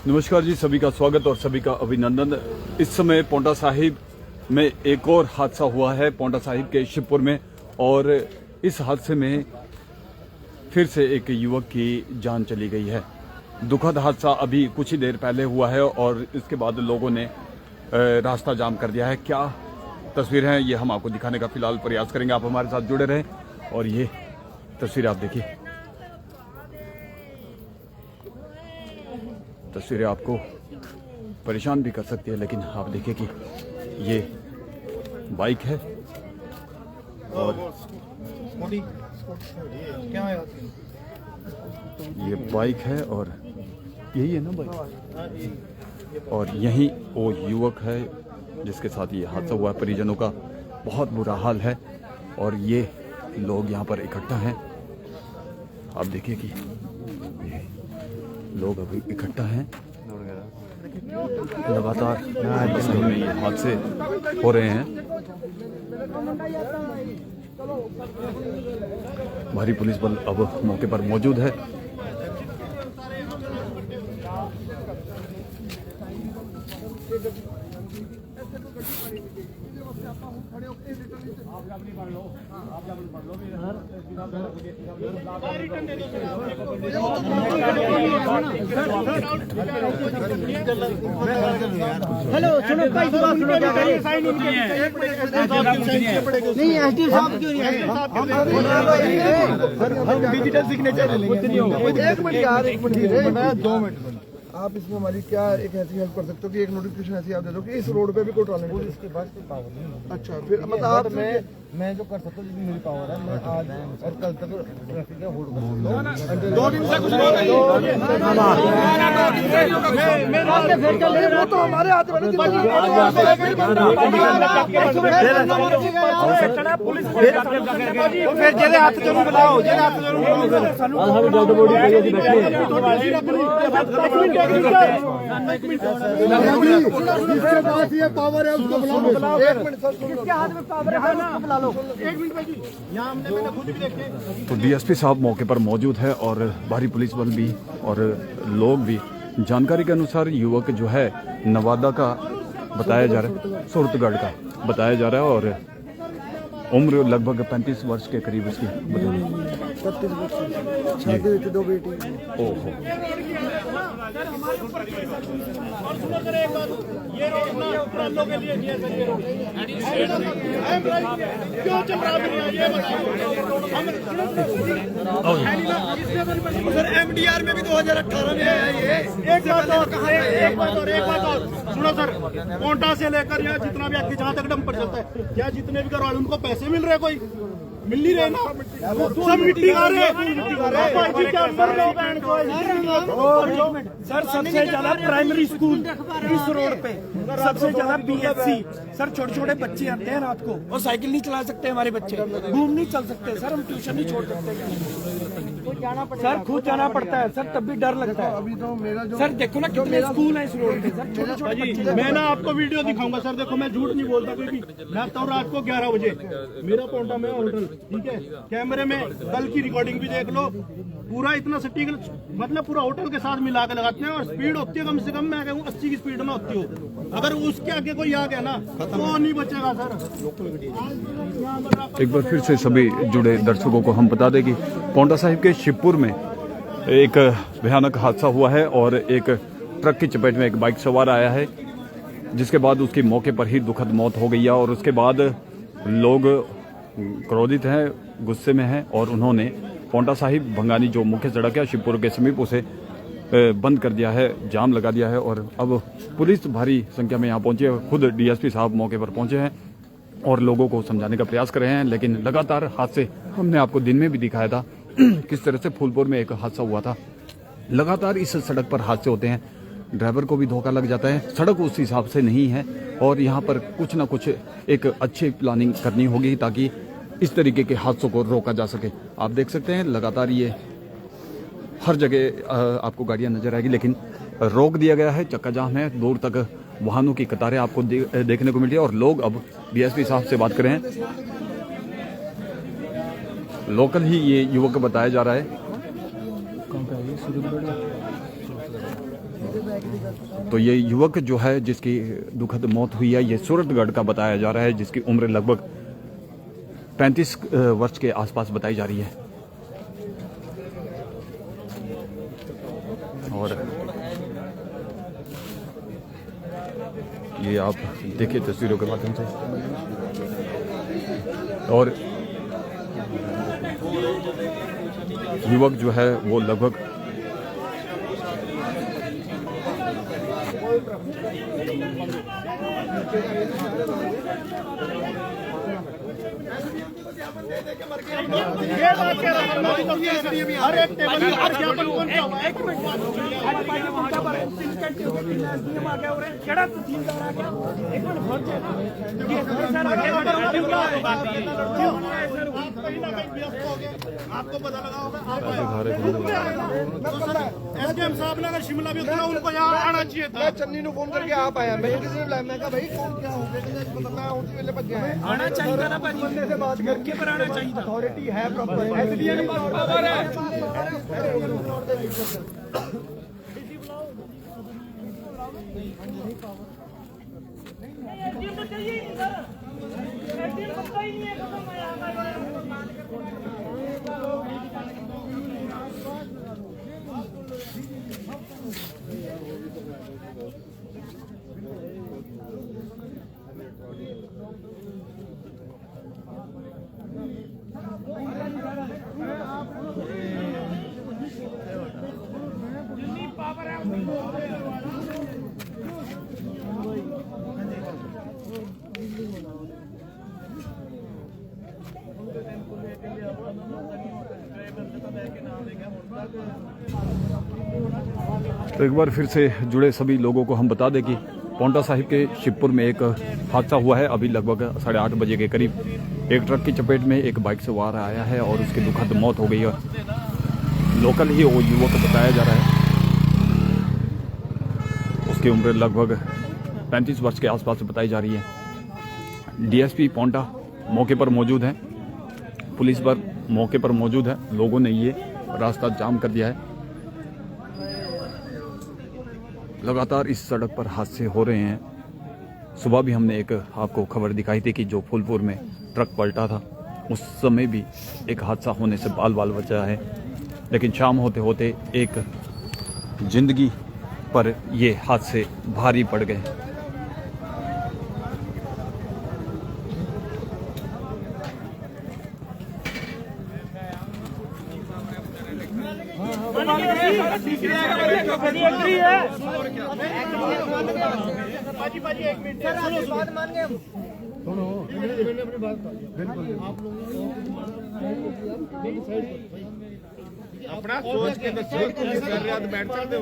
नमस्कार जी, सभी का स्वागत और सभी का अभिनंदन। इस समय पोंटा साहिब में एक और हादसा हुआ है, पोंटा साहिब के शिवपुर में। और इस हादसे में फिर से एक युवक की जान चली गई है। दुखद हादसा अभी कुछ ही देर पहले हुआ है और इसके बाद लोगों ने रास्ता जाम कर दिया है। क्या तस्वीरें हैं ये हम आपको दिखाने का फिलहाल प्रयास करेंगे। आप हमारे साथ जुड़े रहें और ये तस्वीरें आप देखिए। तस्वीरें आपको परेशान भी कर सकती है, लेकिन आप देखिए कि ये बाइक है और ये बाइक है और यही है ना बाइक, और यही वो युवक है जिसके साथ ये हादसा हुआ है। परिजनों का बहुत बुरा हाल है और ये लोग यहाँ पर इकट्ठा हैं। आप देखिए कि ये लोग अभी इकट्ठा हैं। लगातार में ये हादसे हो रहे हैं। भारी पुलिस बल अब मौके पर मौजूद है। हेलो सुनो भाई, नहीं एसडी साहब क्यों नहीं है? हम डिजिटल सिग्नेचर लेंगे। एक मिनट यार, एक मिनट, 2 मिनट। आप इसमें हमारी क्या एक ऐसी हेल्प कर सकते हो कि एक नोटिफिकेशन ऐसी आप दे दो कि इस रोड पे भी कोई ट्रॉली नहीं। इसके बाद पावर नहीं। अच्छा, फिर मतलब आप मैं जो कर सकता हूँ जितनी मेरी पावर है, मैं आज और कल तक ट्रैफिक का होल्ड कर सकता हूँ। 2 दिन से कुछ वो तो हमारे हाथ में फिर जेले हाथ जरूर बुलाओ, जेले हाथ जरूर पावर है उसको बुलाओ। 1 मिनट सर, किसके हाथ में पावर है उसको बुला लो। 1 मिनट भाई जी, यहाँ मैंने खुद भी देखे। तो डीएसपी साहब मौके पर मौजूद है और भारी पुलिस बल भी और लोग भी। जानकारी के अनुसार युवक जो है नवादा का बताया जा रहा है, सूरतगढ़ का बताया जा रहा है और उम्र लगभग 35 वर्ष के करीब उसकी। 35 वर्ष, शादी हुई थी, 2 बेटी। ओहो, ये रोड ना ट्रालों के लिए दिया सर। ये रोड क्यों चल रहा है ये बताओ। सर एमडीआर में भी 2018 में है ये। एक बात और सुनो सर, पोंटा से लेकर यहाँ जितना भी आपकी जहाँ तक डंपर चलता है, क्या जितने भी करवाए उनको पैसे मिल रहे? कोई मिल नहीं रहे ना, सब मिट्टी खा रहे हैं। सर सबसे ज्यादा प्राइमरी स्कूल इस रोड पे, सबसे ज्यादा बीएससी। सर छोटे छोटे बच्चे आते हैं रात को और साइकिल नहीं चला सकते, हमारे बच्चे घूम नहीं चल सकते। सर हम ट्यूशन नहीं छोड़ सकते, सर खुद जाना पड़ता है सर, तब भी डर लगता है। अभी तो मेरा जो सर देखो ना कितने स्कूल है इस रोड पे सर, छोटे छोटे बच्चे। मैं ना आपको वीडियो दिखाऊंगा सर, देखो मैं झूठ नहीं बोलता कोई भी। मैं आता हूँ रात को 11 बजे, मेरा पोंटा में होटल, ठीक है, कैमरे में कल की रिकॉर्डिंग भी देख लो। पूरा इतना सटीक, मतलब पूरा होटल के साथ मिला के लगाते हैं और स्पीड होती है कम से कम, मैं कहूँ 80 की स्पीड में होती हो। अगर उसके आगे कोई आ गया ना तो नहीं बचेगा सर। एक बार फिर से सभी जुड़े दर्शकों को हम बता दें कि पोंटा साहिब के शिवपुर में एक भयानक हादसा हुआ है और एक ट्रक की चपेट में एक बाइक सवार आया है, जिसके बाद उसकी मौके पर ही दुखद मौत हो गई है। और उसके बाद लोग क्रोधित हैं, गुस्से में हैं और उन्होंने पोंटा साहिब भंगानी जो मुख्य सड़क है शिवपुर के समीप उसे बंद कर दिया है, जाम लगा दिया है। और अब पुलिस भारी संख्या में यहाँ पहुंची है, खुद डीएसपी साहब मौके पर पहुंचे हैं और लोगों को समझाने का प्रयास कर रहे हैं। लेकिन लगातार हादसे, हमने आपको दिन में भी दिखाया था किस तरह से फूलपुर में एक हादसा हुआ था। लगातार इस सड़क पर हादसे होते हैं, ड्राइवर को भी धोखा लग जाता है, सड़क उस हिसाब से नहीं है और यहाँ पर कुछ ना कुछ एक अच्छी प्लानिंग करनी होगी ताकि इस तरीके के हादसों को रोका जा सके। आप देख सकते हैं लगातार ये हर जगह आपको गाड़ियां नजर आएगी, लेकिन रोक दिया गया है, चक्का जाम है, दूर तक वाहनों की कतारें आपको देखने को मिलती है। और लोग अब डीएसपी साहब से बात कर रहे हैं, लोकल ही ये युवक बताया जा रहा है। तो ये युवक जो है जिसकी दुखद मौत हुई है, ये सूरतगढ़ का बताया जा रहा है, जिसकी उम्र लगभग 35 वर्ष के आसपास बताई जा रही है। और ये आप देखिए तस्वीरों के माध्यम से। और युवक जो है वो लगभग हर एक टेबल हर ज्ञापन कौन सा हुआ? एक मिनट आपको पता लगा होगा। एसडीएम साहब ने अगर शिमला भी उतरा उनको यहाँ आना चाहिए था। मैं चन्नी को फोन करके आप आया, मैं किसी ने बुलाया, मैं कहा भाई कौन क्या हो गया, मैं उसी वेले बच गया है। आना चाहिए था ना भाई, बंदे से बात करके पर आना चाहिए था। अथॉरिटी है प्रॉपर, एसडीएम के पास पावर है। तो एक बार फिर से जुड़े सभी लोगों को हम बता दें कि पांवटा साहिब के शिवपुर में एक हादसा हुआ है। अभी लगभग 8:30 बजे के करीब एक ट्रक की चपेट में एक बाइक सवार आया है और उसकी दुखद मौत हो गई है। लोकल ही वो युवक बताया जा रहा है, उसकी उम्र लगभग 35 वर्ष के आसपास बताई जा रही है। डीएसपी पांवटा मौके पर मौजूद है, पुलिस पर मौके पर मौजूद है। लोगों ने ये रास्ता जाम कर दिया है। लगातार इस सड़क पर हादसे हो रहे हैं। सुबह भी हमने एक आपको खबर दिखाई थी कि जो फूलपुर में ट्रक पलटा था, उस समय भी एक हादसा होने से बाल बाल बचा है। लेकिन शाम होते होते एक जिंदगी पर ये हादसे भारी पड़ गए। अपना सोच के दसो कर रहे हो तो बैठ सकते हो।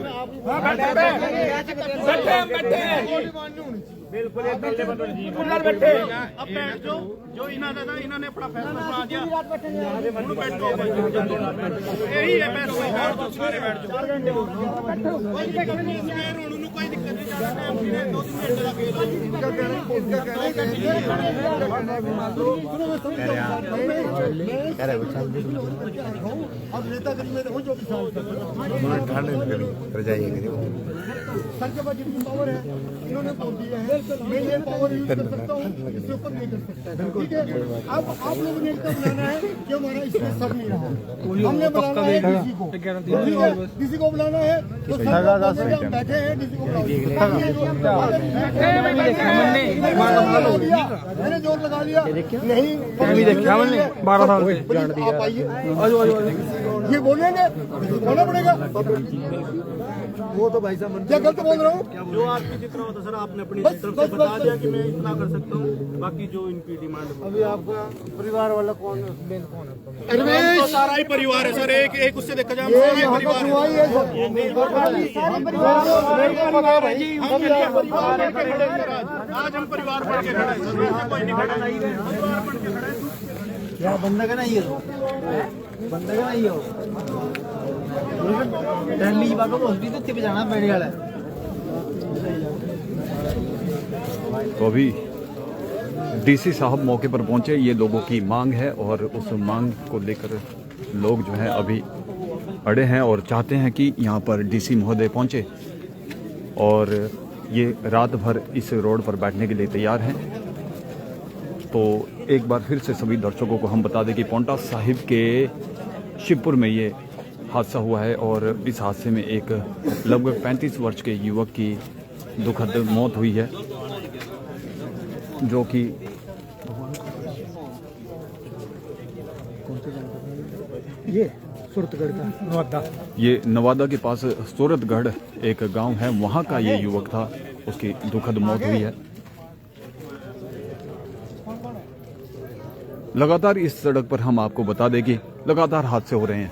बिल्कुल बैठे अब बैठ जाओ। जो इन्होंने अपना फैसला सुना दिया, यही है फैसला। सारे बैठ जाओ, कोई दिक्कत अब नेता करी में जो पावर है इन्होंने बोल दिया है, मैं ये पावर यूज कर सकता हूँ, इसके ऊपर नहीं कर सकता। ठीक है, अब आप लोगों ने इसका बुलाना है कि हमारा इसमें सब नहीं रहा, हमने बुलाना है डीसी को। ठीक है, डीसी को बुलाना है तो सब बैठे हैं, डीसी को मैंने जोर लगा लिया नहीं 12 साल से आप आइए, ये बोलेंगे बोलना पड़ेगा। वो तो भाई साहब क्या गलत बोल रहा हूँ? जो आपकी चित्र होता सर, आपने अपनी तरफ से बता दिया कि मैं इतना कर सकता हूँ। बाकी जो इनकी डिमांड है, अभी आपका परिवार वाला कौन है? अरे सारा ही परिवार है सर, एक उससे देखा जाए आज हम परिवार बन के खड़े हैं, कोई नहीं खड़ा, परिवार बन के खड़े। क्या बंदा का नहीं है, बंदा का नहीं हो दिल्ली बाबा पहुंचती तो तिप जाना बैठे वाला। तो अभी डीसी साहब मौके पर पहुंचे। ये लोगों की मांग है और उस मांग को लेकर लोग जो हैं अभी अड़े हैं और चाहते हैं कि यहाँ पर डीसी महोदय पहुंचे। और ये रात भर इस रोड पर बैठने के लिए तैयार हैं। तो एक बार फिर से सभी दर्शकों को हम बता दें कि पांवटा साहिब के शिवपुर में ये हादसा हुआ है और इस हादसे में एक लगभग 35 वर्ष के युवक की दुखद मौत हुई है, जो कि ये सूरतगढ़ का नवादा, ये नवादा के पास सूरतगढ़ एक गांव है, वहां का ये युवक था, उसकी दुखद मौत हुई है। लगातार इस सड़क पर हम आपको बता दें कि लगातार हादसे हो रहे हैं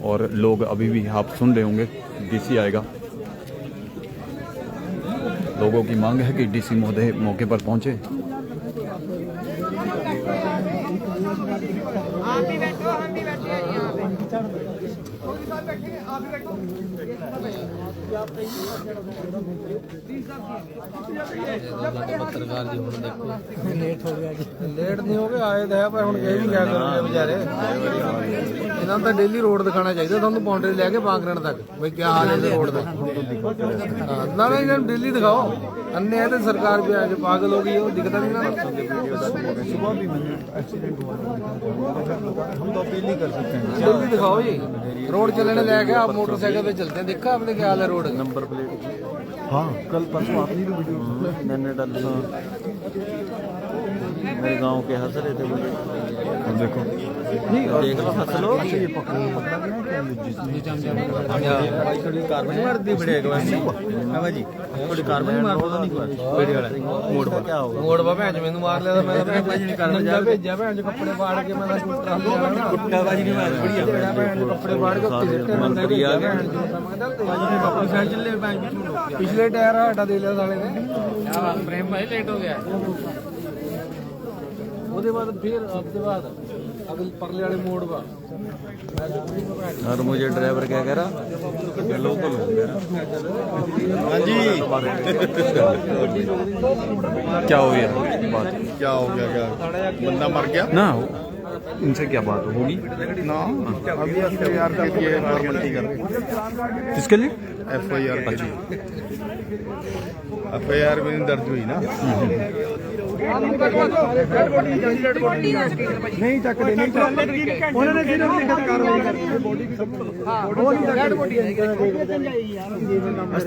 और लोग अभी भी आप सुन रहे होंगे डीसी आएगा। लोगों की मांग है कि डीसी महोदय मौके पर पहुंचे। पत्रकार जी ਹੁਣ ਦੇਖੋ ਲੇਟ ਹੋ ਗਿਆ ਜੀ। ਲੇਟ ਨਹੀਂ ਹੋ ਗਿਆ, ਆਏ ਤਾਂ ਹੈ ਪਰ ਹੁਣ ਇਹ ਵੀ ਕਿਆ ਕਰੋਗੇ ਵਿਚਾਰੇ। ਇਹਨਾਂ ਨੂੰ ਤਾਂ ਡੇਲੀ ਰੋਡ ਦਿਖਾਣਾ ਚਾਹੀਦਾ ਤੁਹਾਨੂੰ, ਬਾਉਂਡਰੀ ਲੈ ਕੇ ਬਾਂਗਰਣ ਤੱਕ ਬਈ ਕੀ ਹਾਲ ਹੈ ਰੋਡ ਦਾ। ਨਾ ਨਾ ਇਹਨਾਂ ਨੂੰ ਡੇਲੀ ਦਿਖਾਓ। अन्य है तो सरकार भी आज पागल हो गई है, वो दिखता नहीं ना। सुबह भी एक्सीडेंट हुआ, हम तो अपील नहीं कर सकते हैं। जल्दी दिखाओ जी, रोड चलने लगे आप मोटरसाइकिल पे चलते हैं, देखा आपने क्या हाल है रोड। नंबर प्लेट हाँ कल परसों आपने भी वीडियो मैंने डाली, मेरे गांव के हंस रहे थे। देखो देख लो हंस लो। थोड़ी कार्बन मार दी बड़े जी, थोड़ी कार्बन मार दो नहीं मोड़ पर क्या होगा। मोड़ पर भैंस मैंने मार लिया, मैं भेजा भैंस कपड़े फाड़ के मैं गुट्टाबाजी नहीं मार बढ़िया कपड़े फाड़ के मंत्री आ गए अपनी साइड चल रहे। पिछले टायर हटा दे लिया साले ने, प्रेम भाई लेट हो गया। ਉਹਦੇ ਬਾਅਦ फिर आपके बाद अगले परले वाले मोड़ पर। और मुझे ड्राइवर क्या कह रहा, लोकल हो गया। हाँ जी क्या हो गया बात, क्या हो गया, क्या बंदा मर गया ना इनसे क्या बात होगी ना। अभी FIR के लिए फॉर्मेलिटी कर रहे, किसके लिए FIR के लिए। FIR में दर्ज हुई ना। नहीं तक उन्होंने सिर्फ लिखित कार्रवाई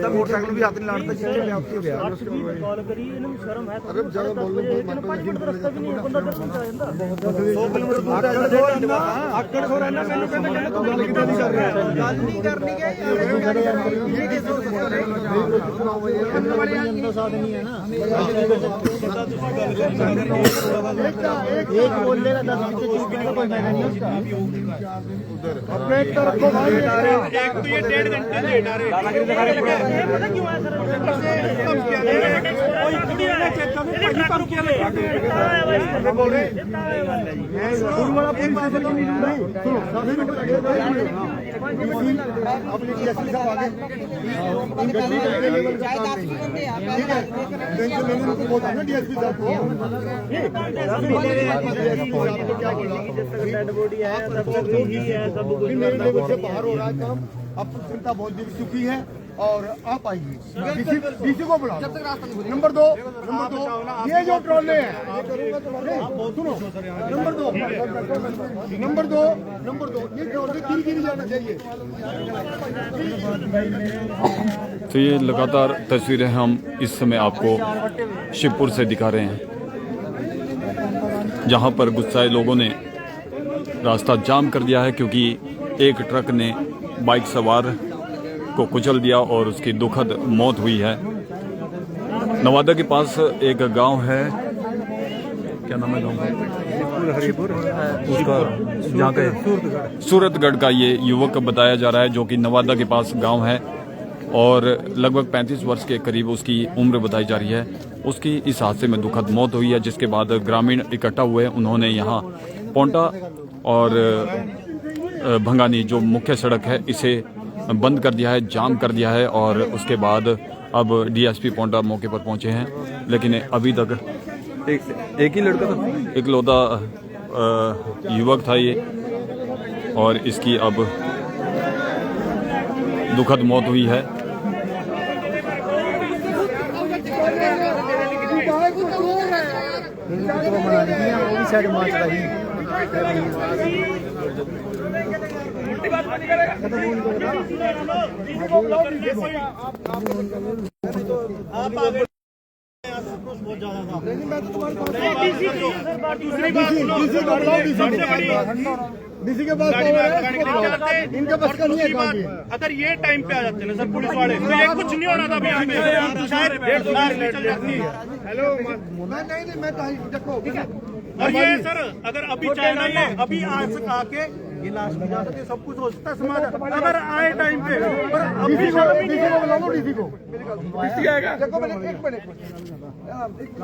मोटरसाइकिल भी हाथ नहीं लाड़ता जिससे आपकी हो गया। अरे ज्यादा बोल लो आकड़ हो रहा है ना, मैंने कहना तू गल किदां दी कर रहा है, गल नहीं करनी है एक बोलेगा 10 मिनट चुप का कोई फायदा नहीं उसका। अपडेट तो रखो भाई, एक तो ये 1.5 घंटे लेट आ रहे हैं। पता क्यों है सर, कोई थोड़ी ना चेक कर कम किया ले बोल रहे गुरु वाला पुलिस स्टेशन तो नहीं सुनो 10 मिनट अपनी डीएसपी साहब आगे गड्डी के लेवल पे काम नहीं है, ठीक है। टेंशन लेने को बहुत है ना डीएसपी साहब को। क्या बोला, डेड बॉडी है, सब कुछ है, सब कुछ मेरे लेवल से बाहर हो रहा है काम। अब चिंता बहुत दिख चुकी है और आप आइए, डीसी को बुलाओ। नंबर दो ये जो ट्रॉले है सुनो, नंबर दो ये ट्रॉले गिर जाना चाहिए। तो ये लगातार तस्वीरें हम इस समय आपको शिवपुर से दिखा रहे हैं, जहां पर गुस्साए लोगों ने रास्ता जाम कर दिया है क्योंकि एक ट्रक ने बाइक सवार को कुचल दिया और उसकी दुखद मौत हुई है। नवादा के पास एक गांव है, क्या नाम है गांव उसका, जहाँ का सूरतगढ़ का ये युवक बताया जा रहा है, जो कि नवादा के पास गांव है और लगभग 35 वर्ष के करीब उसकी उम्र बताई जा रही है। उसकी इस हादसे में दुखद मौत हुई है, जिसके बाद ग्रामीण इकट्ठा हुए। उन्होंने यहाँ पांवटा और भंगानी जो मुख्य सड़क है इसे बंद कर दिया है, जाम कर दिया है और उसके बाद अब डीएसपी पांवटा मौके पर पहुंचे हैं, लेकिन अभी तक एक ही लड़का था, इकलौता युवक था ये, और इसकी अब दुखद मौत हुई है। वो भी शायद माचदा ही बहुत ज्यादा था। दूसरी बात डीसी के पास इनके पास का नहीं है। अगर ये टाइम पे आ जाते ना सर पुलिस वाले तो ये कुछ नहीं होना था अभी यहाँ पे, शायद 1.5 लाख चल जाती। हेलो नहीं मैं देखो और ये सर अगर अभी चाहे ना ये अभी आज आके ये लाश की जाते थे, सब कुछ हो सकता है समाज अगर आए टाइम पे, पर अभी डीसी को बुला लो, डीसी को देखो मैंने एक मिनट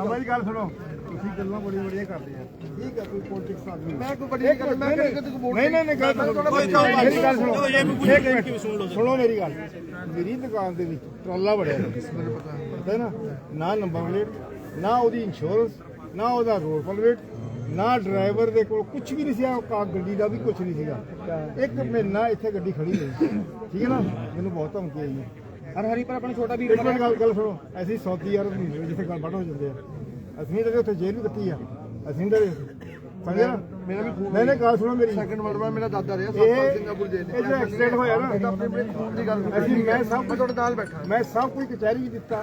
मेरी गल सुनो ਤੁਸੀਂ ਗੱਲਾਂ ਬੜੀ ਬੜੀਆਂ ਕਰਦੇ ਆ ਠੀਕ ਹੈ ਕੋਈ ਪੋਲਿਟਿਕਸ ਆਦਮੀ मैं कोई बड़ी कर मैं किसी को बोल ਨਹੀਂ ਗੱਲ ਮੇਰੀ ਗੱਲ ਸੁਣੋ ਸੁਣੋ ਮੇਰੀ ਗੱਲ ਮੇਰੀ ਦੁਕਾਨ ਦੇ ਵਿੱਚ ਟਰਾਲਾ ਬੜਿਆ ਮੈਨੂੰ ਪਤਾ ਹੈ ਨਾ ਨੰਬਰ ਪਲੇਟ ਨਾ ਉਹਦੀ ਇੰਸ਼ੋਰੈਂਸ ਨਾ ਉਹਦਾ ਰੋਡ ਪਲੇਟ ਨਾ ਡਰਾਈਵਰ ਦੇ ਕੋਲ ਕੁਝ ਵੀ ਨਹੀਂ ਸੀ ਗੱਡੀ ਦਾ ਵੀ ਕੁਝ ਨਹੀਂ ਸੀਗਾ ਇੱਕ ਮਹੀਨਾ ਇੱਥੇ ਗੱਡੀ ਖੜੀ ਰਹੀ ਠੀਕ ਹੈ ਨਾ ਮੈਨੂੰ ਬਹੁਤ ਧਮਕੀ ਆਈ ਹੈ ਹਰ ਹਰੀ ਪਰ ਆਪਣਾ ਛੋਟਾ ਵੀਰ ਗੱਲ ਸੁਣੋ ਅਸੀਂ ਸਾਊਦੀ ਅਰਬ ਨਹੀਂ ਜਿੱਥੇ ਗੱਲ ਵੱਢ ਹੋ ਜਾਂਦੇ ਆ ਅਸੀਂ ਤਾਂ ਉੱਥੇ ਜੇਲ੍ਹ ਵੀ ਕੱਟੀ ਆ ਅਸੀਂ ਤਾਂ ਸਮਝਿਆ ਨਾ ਮੇਰਾ ਵੀ ਫੋਨ ਨਹੀਂ ਗੱਲ ਸੁਣੋ ਮੇਰੀ सेकंड वर्ल्ड वार मेरा दादा रहा साउथ सिंगापुर जेल ਇਹ ਜੋ ਐਕਸੀਡੈਂਟ ਹੋਇਆ ਨਾ की गल ਅਸੀਂ ਮੈਂ ਸਭ ਕੁਝ ਤੁਹਾਡੇ ਨਾਲ ਬੈਠਾ ਮੈਂ ਸਭ ਕੁਝ ਕਚਹਿਰੀ ਵੀ ਦਿੱਤਾ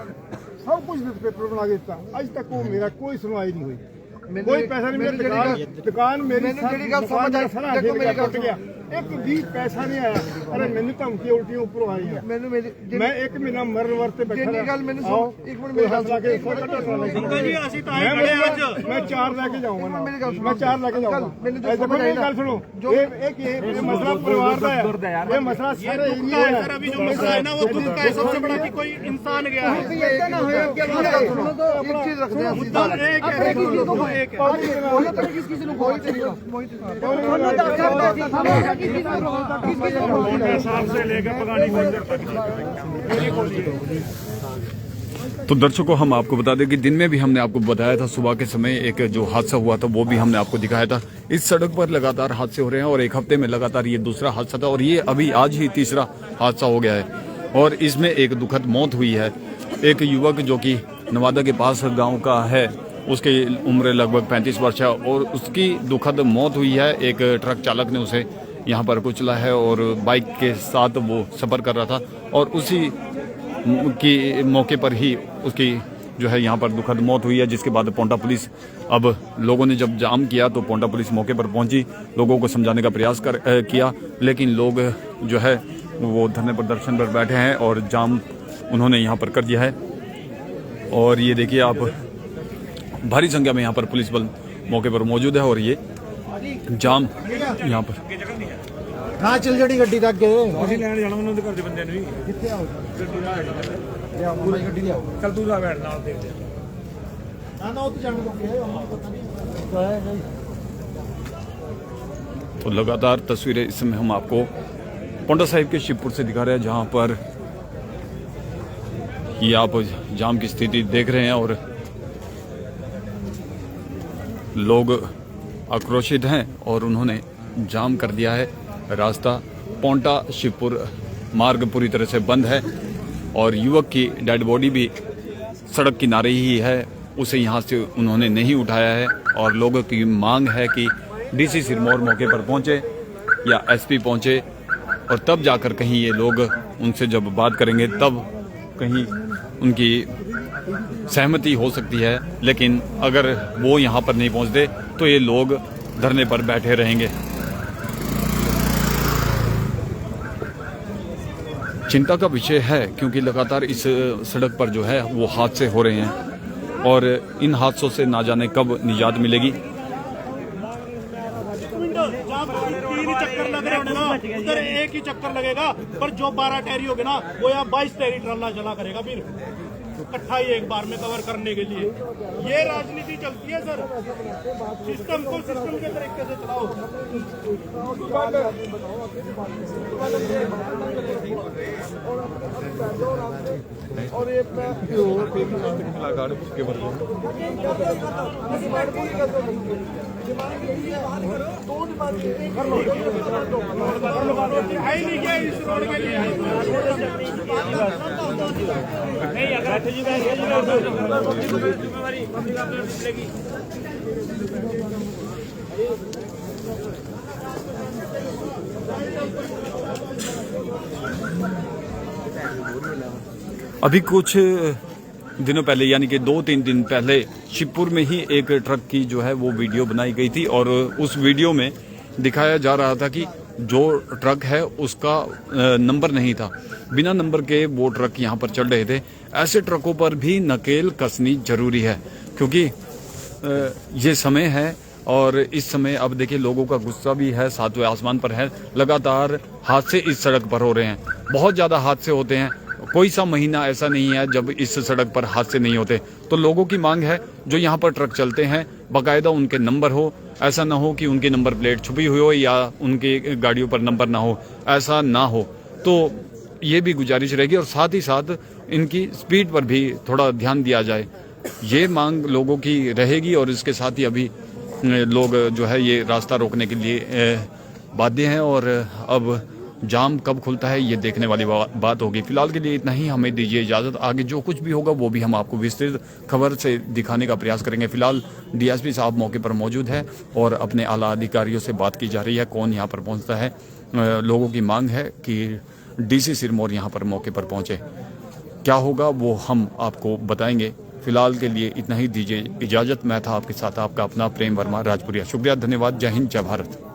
ਸਭ ਕੁਝ ਪੇਪਰ ਬਣਾ ਕੇ ਦਿੱਤਾ ਅੱਜ ਤੱਕ ਉਹ ਮੇਰਾ ਕੋਈ ਸੁਣਵਾਈ ਨਹੀਂ ਹੋਈ ਕੋਈ ਪੈਸਾ ਨਹੀਂ ਮੇਰਾ ਦੁਕਾਨ ਮੇਰੀ ਮੈਨੂੰ ਜਿਹੜੀ ਗੱਲ ਸਮਝ ਆਈ ਦੇਖੋ ਮੇਰੀ ਗੱਲ ਟੁੱਟ ਗਿਆ ਇੱਕ ਵੀ ਪੈਸਾ ਨਹੀਂ ਆਇਆ ਅਰੇ ਮੈਨੂੰ ਧਮਕੀ ਉਲਟੀਆਂ ਉੱਪਰੋਂ ਆਈਆਂ ਮੈਨੂੰ ਮੇਰੀ ਮੈਂ ਇੱਕ ਮਹੀਨਾ ਮਰਨ ਵਰਤੇ ਬੈਠਾ ਜਿੰਨੀ ਗੱਲ ਮੈਨੂੰ ਸੁਣ ਇੱਕ ਮਿੰਟ ਮੇਰੀ ਗੱਲ ਲਾ ਕੇ अंकल जी ਅਸੀਂ ਤਾਂ ਆਏ ਖੜੇ ਅੱਜ ਮੈਂ 4 ਲੈ ਕੇ ਜਾਊਂਗਾ ਨਾ ਮੇਰੀ ਗੱਲ ਸੁਣੋ। ਮੈਂ 4 ਲੈ ਕੇ ਜਾਊਂਗਾ ਮੈਨੂੰ ਜੋ ਦੇਖੋ ਸਮਝ ਆਈ ਮੇਰੀ ਨਾ ਗੱਲ ਸੁਣੋ ਇਹ ਮਸਲਾ ਪਰਿਵਾਰ ਦਾ ਹੈ ਇਹ ਮਸਲਾ ਸਾਰੇ ਏਰੀਆ है है सर अभी जो मसला है ना वो खुद का है सबसे बड़ा कि कोई इंसान गया है एक चीज रखते हैं मुद्दा एक है एक है किसी को कोई तो दर्शकों हम आपको बता दें कि दिन में भी हमने आपको बताया था, सुबह के समय एक जो हादसा हुआ था वो भी हमने आपको दिखाया था। इस सड़क पर लगातार हादसे हो रहे हैं और एक हफ्ते में लगातार ये दूसरा हादसा था और ये अभी आज ही तीसरा हादसा हो गया है और इसमें एक दुखद मौत हुई है। एक युवक जो कि नवादा के पास गांव का है, उसकी उम्र लगभग 35 वर्ष है और उसकी दुखद मौत हुई है। एक ट्रक चालक ने उसे यहाँ पर कुचला है और बाइक के साथ वो सफ़र कर रहा था और उसी की मौके पर ही उसकी जो है यहाँ पर दुखद मौत हुई है। जिसके बाद पोंटा पुलिस, अब लोगों ने जब जाम किया तो पोंटा पुलिस मौके पर पहुंची, लोगों को समझाने का प्रयास किया, लेकिन लोग जो है वो धरने प्रदर्शन पर बैठे हैं और जाम उन्होंने यहाँ पर कर दिया है। और ये देखिए आप, भारी संख्या में यहाँ पर पुलिस बल मौके पर मौजूद है और ये जाम यहाँ पर हाँ चल जड़ी गड्डी तक गए ਅਸੀਂ ਲੈਣ ਜਾਣਾ ਉਹਨਾਂ ਦੇ ਘਰ ਦੇ ਬੰਦਿਆਂ ਨੂੰ ਵੀ कितने आओ लियाओ पूरी गड्डी लियाओ ਚੱਲ ਤੂੰ ਜਾ ਬੈਠ ਨਾਲ ਦੇਖਦੇ ना ना वो तो जाने को पता नहीं तो है नहीं तो लगातार तस्वीरें इस समय हम आपको पोंटा साहिब के शिवपुर से दिखा रहे हैं, जहाँ पर ये आप जाम की स्थिति देख रहे हैं और लोग आक्रोशित हैं और उन्होंने जाम कर दिया है। रास्ता पोंटा शिवपुर मार्ग पूरी तरह से बंद है और युवक की डेड बॉडी भी सड़क किनारे ही है, उसे यहाँ से उन्होंने नहीं उठाया है और लोगों की मांग है कि डीसी सिरमौर मौके पर पहुँचे या एसपी पहुँचे और तब जाकर कहीं ये लोग उनसे जब बात करेंगे तब कहीं उनकी सहमति हो सकती है। लेकिन अगर वो यहाँ पर नहीं पहुँचते तो ये लोग धरने पर बैठे रहेंगे। चिंता का विषय है क्योंकि लगातार इस सड़क पर जो है वो हादसे हो रहे हैं और इन हादसों से ना जाने कब निजात मिलेगी। 3 चक्कर लग रहे होंगे ना, उधर एक ही चक्कर लगेगा, पर जो 12 टैरी होगे ना वो यहाँ 22 टैरी ट्रला चला करेगा फिर इकट्ठा ही एक बार में कवर करने के लिए। ये राजनीति चलती है सर, सिस्टम को सिस्टम के तरीके से चलाओ। और ये आई नहीं क्या इस रोड के लिए अभी कुछ दिनों पहले यानी कि 2-3 दिन पहले शिवपुर में ही एक ट्रक की जो है वो वीडियो बनाई गई थी और उस वीडियो में दिखाया जा रहा था कि जो ट्रक है उसका नंबर नहीं था, बिना नंबर के वो ट्रक यहाँ पर चल रहे थे। ऐसे ट्रकों पर भी नकेल कसनी जरूरी है क्योंकि ये समय है और इस समय अब देखिए लोगों का गुस्सा भी है, सातवें आसमान पर है। लगातार हादसे इस सड़क पर हो रहे हैं, बहुत ज़्यादा हादसे होते हैं। कोई सा महीना ऐसा नहीं है जब इस सड़क पर हादसे नहीं होते। तो लोगों की मांग है जो यहाँ पर ट्रक चलते हैं बाकायदा उनके नंबर हो, ऐसा ना हो कि उनकी नंबर प्लेट छुपी हुई हो या उनकी गाड़ियों पर नंबर ना हो, ऐसा ना हो। तो ये भी गुजारिश रहेगी और साथ ही साथ इनकी स्पीड पर भी थोड़ा ध्यान दिया जाए, ये मांग लोगों की रहेगी। और इसके साथ ही अभी लोग जो है ये रास्ता रोकने के लिए बाध्य हैं और अब जाम कब खुलता है ये देखने वाली बात होगी। फिलहाल के लिए इतना ही, हमें दीजिए इजाज़त। आगे जो कुछ भी होगा वो भी हम आपको विस्तृत खबर से दिखाने का प्रयास करेंगे। फिलहाल डीएसपी साहब मौके पर मौजूद है और अपने आला अधिकारियों से बात की जा रही है, कौन यहाँ पर पहुँचता है। लोगों की मांग है कि डीसी सिरमौर यहाँ पर मौके पर पहुँचे। क्या होगा वो हम आपको बताएंगे। फिलहाल के लिए इतना ही, दीजिए इजाज़त। मैं था आपके साथ आपका अपना प्रेम वर्मा राजपुरिया। शुक्रिया, धन्यवाद, जय हिंद, जय भारत।